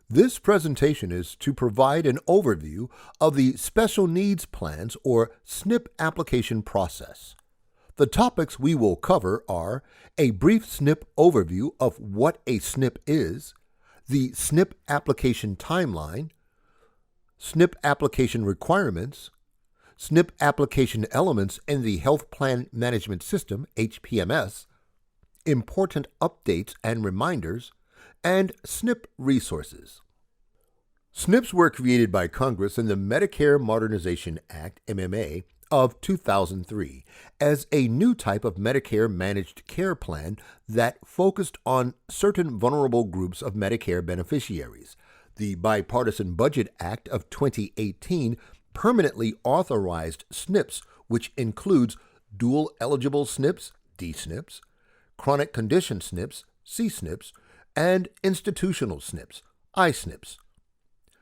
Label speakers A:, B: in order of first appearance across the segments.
A: This presentation is to provide an overview of the Special Needs Plans or SNP application process. The topics we will cover are a brief SNP overview of what a SNP is, the SNP application timeline, SNP application requirements, SNP application elements in the Health Plan Management System, HPMS, important updates and reminders, and SNP resources. SNPs were created by Congress in the Medicare Modernization Act, MMA, of 2003 as a new type of Medicare managed care plan that focused on certain vulnerable groups of Medicare beneficiaries. The Bipartisan Budget Act of 2018 permanently authorized SNPs, which includes dual eligible SNPs, DSNPs, chronic condition SNPs, CSNPs, and institutional SNPs, ISNPs.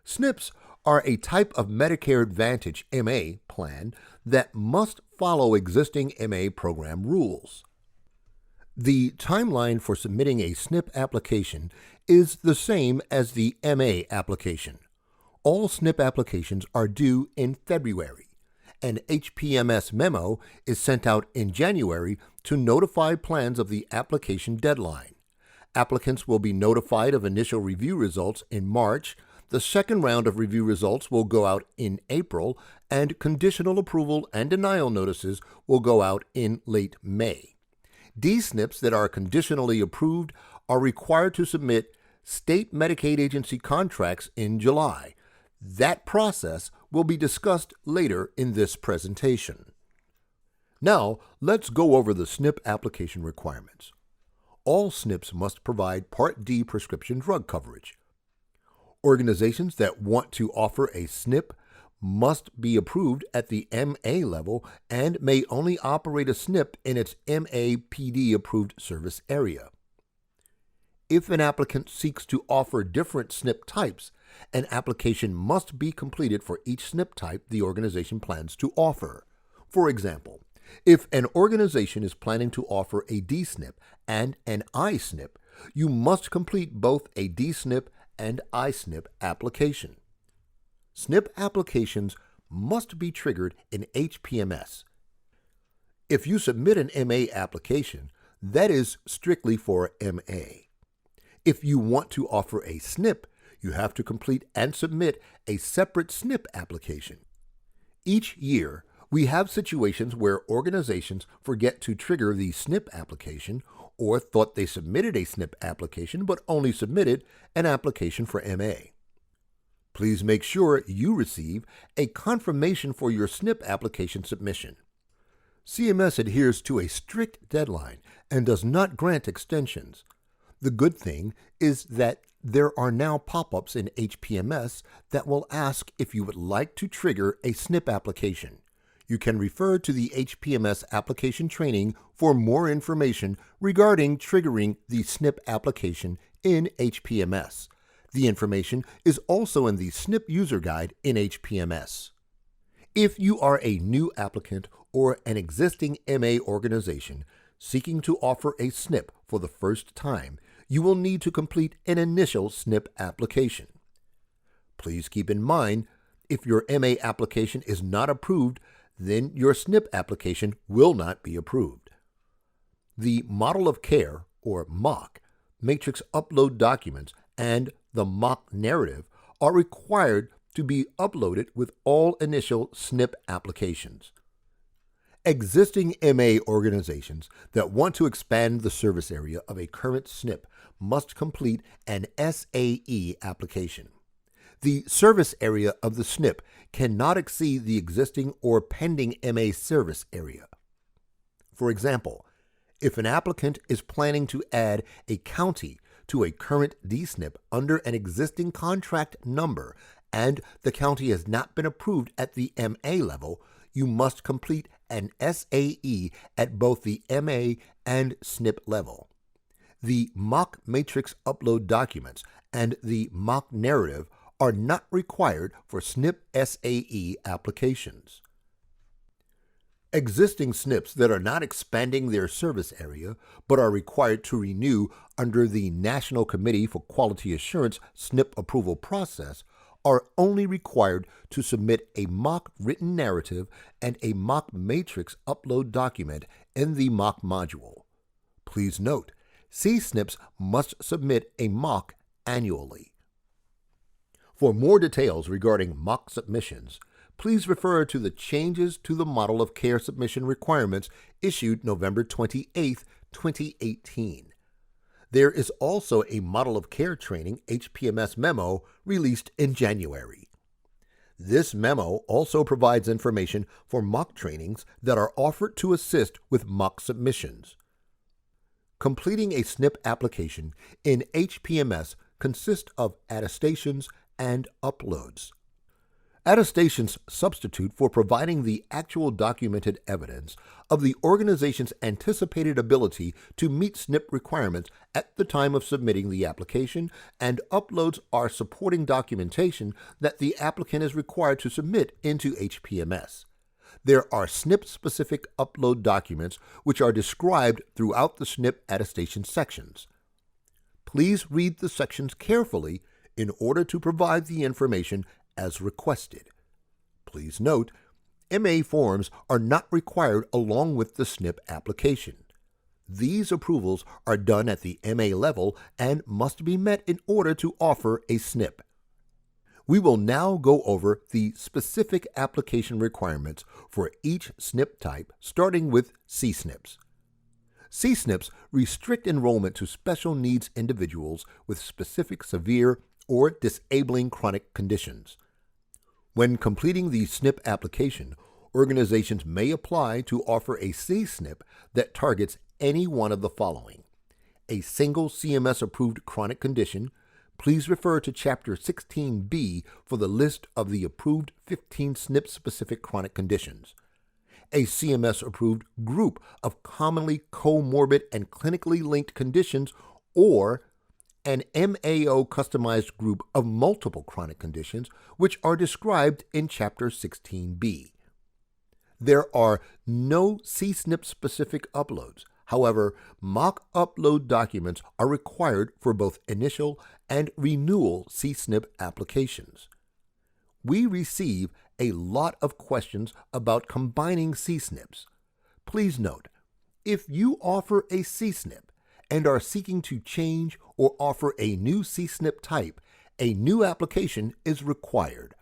A: SNPs are a type of Medicare Advantage MA plan that must follow existing MA program rules. The timeline for submitting a SNP application is the same as the MA application. All SNP applications are due in February. An HPMS memo is sent out in January to notify plans of the application deadline. Applicants will be notified of initial review results in March. The second round of review results will go out in April, and conditional approval and denial notices will go out in late May. DSNPs that are conditionally approved are required to submit state Medicaid agency contracts in July. That process will be discussed later in this presentation. Now, let's go over the SNP application requirements. All SNPs must provide Part D prescription drug coverage. Organizations that want to offer a SNP must be approved at the MA level and may only operate a SNP in its MAPD approved service area. If an applicant seeks to offer different SNP types, an application must be completed for each SNP type the organization plans to offer. For example, if an organization is planning to offer a DSNP and an ISNP, you must complete both a DSNP and ISNP application. SNP applications must be triggered in HPMS. If you submit an MA application, that is strictly for MA. If you want to offer a SNP, you have to complete and submit a separate SNP application. Each year, we have situations where organizations forget to trigger the SNP application or thought they submitted a SNP application but only submitted an application for MA. Please make sure you receive a confirmation for your SNP application submission. CMS adheres to a strict deadline and does not grant extensions. The good thing is that there are now pop-ups in HPMS that will ask if you would like to trigger a SNP application. You can refer to the HPMS application training for more information regarding triggering the SNP application in HPMS. The information is also in the SNP user guide in HPMS. If you are a new applicant or an existing MA organization seeking to offer a SNP for the first time, you will need to complete an initial SNP application. Please keep in mind, if your MA application is not approved, then your SNP application will not be approved. The Model of Care, or MOC, matrix upload documents and the MOC narrative are required to be uploaded with all initial SNP applications. Existing MA organizations that want to expand the service area of a current SNP must complete an SAE application. The service area of the SNP cannot exceed the existing or pending MA service area. For example, if an applicant is planning to add a county to a current DSNP under an existing contract number and the county has not been approved at the MA level, you must complete an SAE at both the MA and SNP level. The MOC matrix upload documents and the MOC narrative are not required for SNP SAE applications. Existing SNPs that are not expanding their service area but are required to renew under the National Committee for Quality Assurance SNP approval process are only required to submit a mock written narrative and a mock matrix upload document in the mock module. Please note, C-SNPs must submit a mock annually. For more details regarding mock submissions, please refer to the Changes to the Model of Care Submission Requirements issued November 28, 2018. There is also a Model of Care Training HPMS memo released in January. This memo also provides information for mock trainings that are offered to assist with mock submissions. Completing a SNP application in HPMS consists of attestations and uploads. Attestations substitute for providing the actual documented evidence of the organization's anticipated ability to meet SNP requirements at the time of submitting the application, and uploads are supporting documentation that the applicant is required to submit into HPMS. There are SNP-specific upload documents which are described throughout the SNP attestation sections. Please read the sections carefully in order to provide the information as requested. Please note, MA forms are not required along with the SNP application. These approvals are done at the MA level and must be met in order to offer a SNP. We will now go over the specific application requirements for each SNP type, starting with C-SNPs. C-SNPs restrict enrollment to special needs individuals with specific severe or disabling chronic conditions. When completing the SNP application, organizations may apply to offer a C-SNP that targets any one of the following: a single CMS-approved chronic condition. Please refer to Chapter 16B for the list of the approved 15 SNP-specific chronic conditions. A CMS-approved group of commonly comorbid and clinically linked conditions, or an MAO customized group of multiple chronic conditions, which are described in Chapter 16B. There are no C-SNP-specific uploads. However, mock upload documents are required for both initial and renewal C-SNP applications. We receive a lot of questions about combining C-SNPs. Please note, if you offer a C-SNP and are seeking to change or offer a new C-SNP type, a new application is required.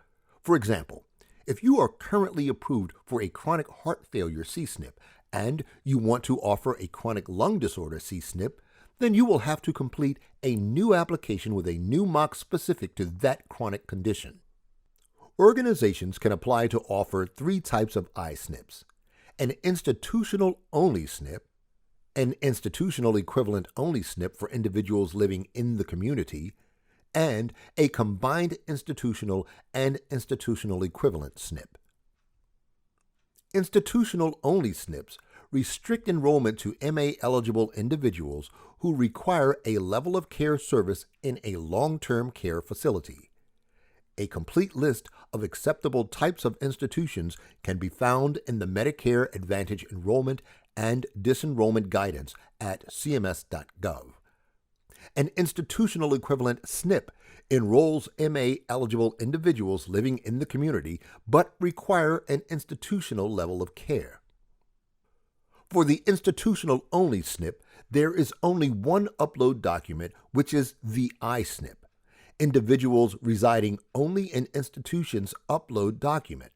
A: For example, if you are currently approved for a chronic heart failure C-SNP and you want to offer a chronic lung disorder C-SNP, then you will have to complete a new application with a new mock specific to that chronic condition. Organizations can apply to offer 3 types of I-SNPs: an institutional-only SNP, an institutional equivalent-only SNP for individuals living in the community, and a combined institutional and institutional equivalent SNP. Institutional-only SNPs restrict enrollment to MA-eligible individuals who require a level of care service in a long-term care facility. A complete list of acceptable types of institutions can be found in the Medicare Advantage Enrollment and Disenrollment Guidance at cms.gov. An institutional equivalent SNP enrolls MA-eligible individuals living in the community but require an institutional level of care. For the institutional-only SNP, there is only one upload document, which is the I-SNP. Individuals residing only in institutions upload document.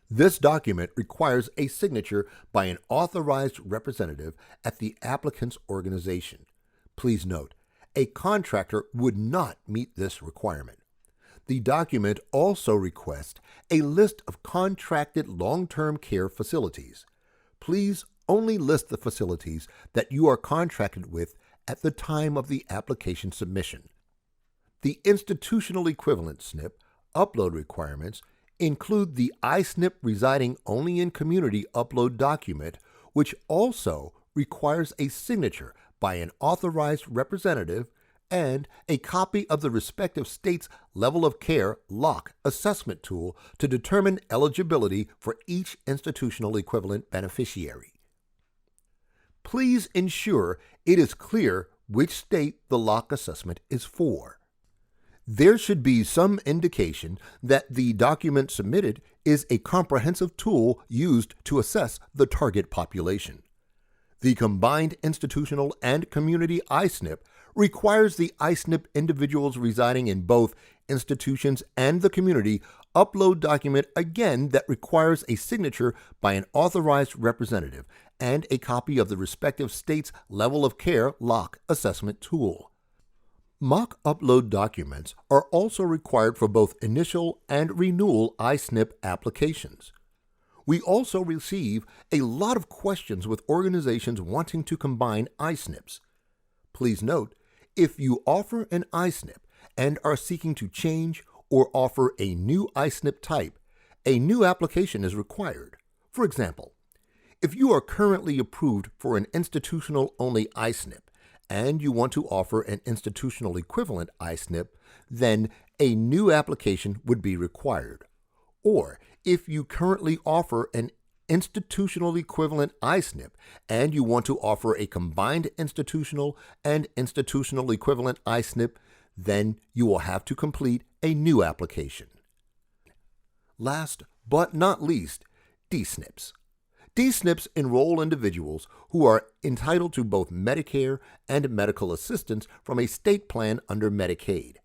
A: This document requires a signature by an authorized representative at the applicant's organization. Please note, a contractor would not meet this requirement. The document also requests a list of contracted long-term care facilities. Please only list the facilities that you are contracted with at the time of the application submission. The institutional equivalent SNP upload requirements include the I-SNP residing only in community upload document, which also requires a signature by an authorized representative and a copy of the respective state's level of care LOC assessment tool to determine eligibility for each institutional equivalent beneficiary. Please ensure it is clear which state the LOC assessment is for. There should be some indication that the document submitted is a comprehensive tool used to assess the target population. The Combined Institutional and Community I-SNP requires the I-SNP individuals residing in both institutions and the community upload document again that requires a signature by an authorized representative and a copy of the respective state's level of care LOC assessment tool. Mock upload documents are also required for both initial and renewal I-SNP applications. We also receive a lot of questions with organizations wanting to combine I-SNPs. Please note, if you offer an I-SNP and are seeking to change or offer a new I-SNP type, a new application is required. For example, if you are currently approved for an institutional-only I-SNP and you want to offer an institutional equivalent I-SNP, then a new application would be required. Or if you currently offer an institutional equivalent I-SNP and you want to offer a combined institutional and institutional equivalent I-SNP, then you will have to complete a new application. Last but not least, D-SNPs. D-SNPs enroll individuals who are entitled to both Medicare and medical assistance from a state plan under Medicaid.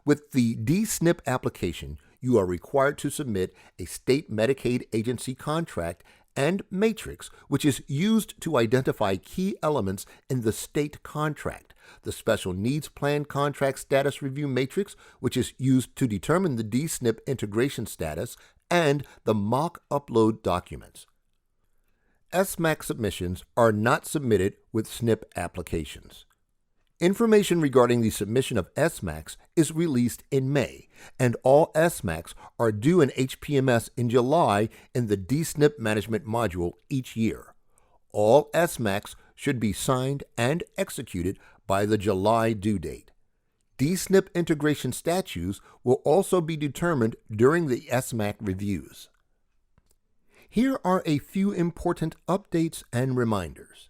A: With the D-SNP application, you are required to submit a state Medicaid agency contract and matrix, which is used to identify key elements in the state contract, the Special Needs Plan Contract Status Review Matrix, which is used to determine the D-SNP integration status, and the mock upload documents. SMAC submissions are not submitted with SNP applications. Information regarding the submission of SMACs is released in May, and all SMACs are due in HPMS in July in the D-SNP management module each year. All SMACs should be signed and executed by the July due date. D-SNP integration statutes will also be determined during the SMAC reviews. Here are a few important updates and reminders.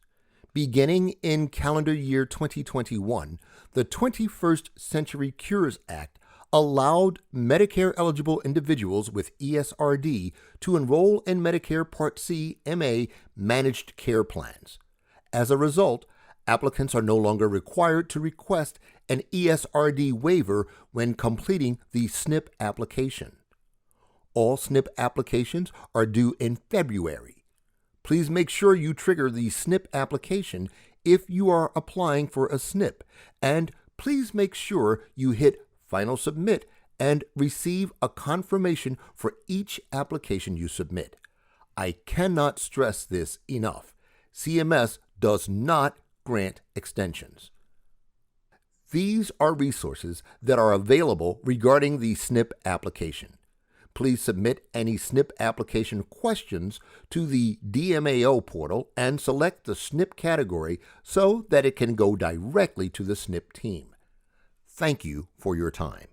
A: Beginning in calendar year 2021, the 21st Century Cures Act allowed Medicare-eligible individuals with ESRD to enroll in Medicare Part C MA managed care plans. As a result, applicants are no longer required to request an ESRD waiver when completing the SNP application. All SNP applications are due in February. Please make sure you trigger the SNP application if you are applying for a SNP, and please make sure you hit Final Submit and receive a confirmation for each application you submit. I cannot stress this enough. CMS does not grant extensions. These are resources that are available regarding the SNP application. Please submit any SNP application questions to the DMAO portal and select the SNP category so that it can go directly to the SNP team. Thank you for your time.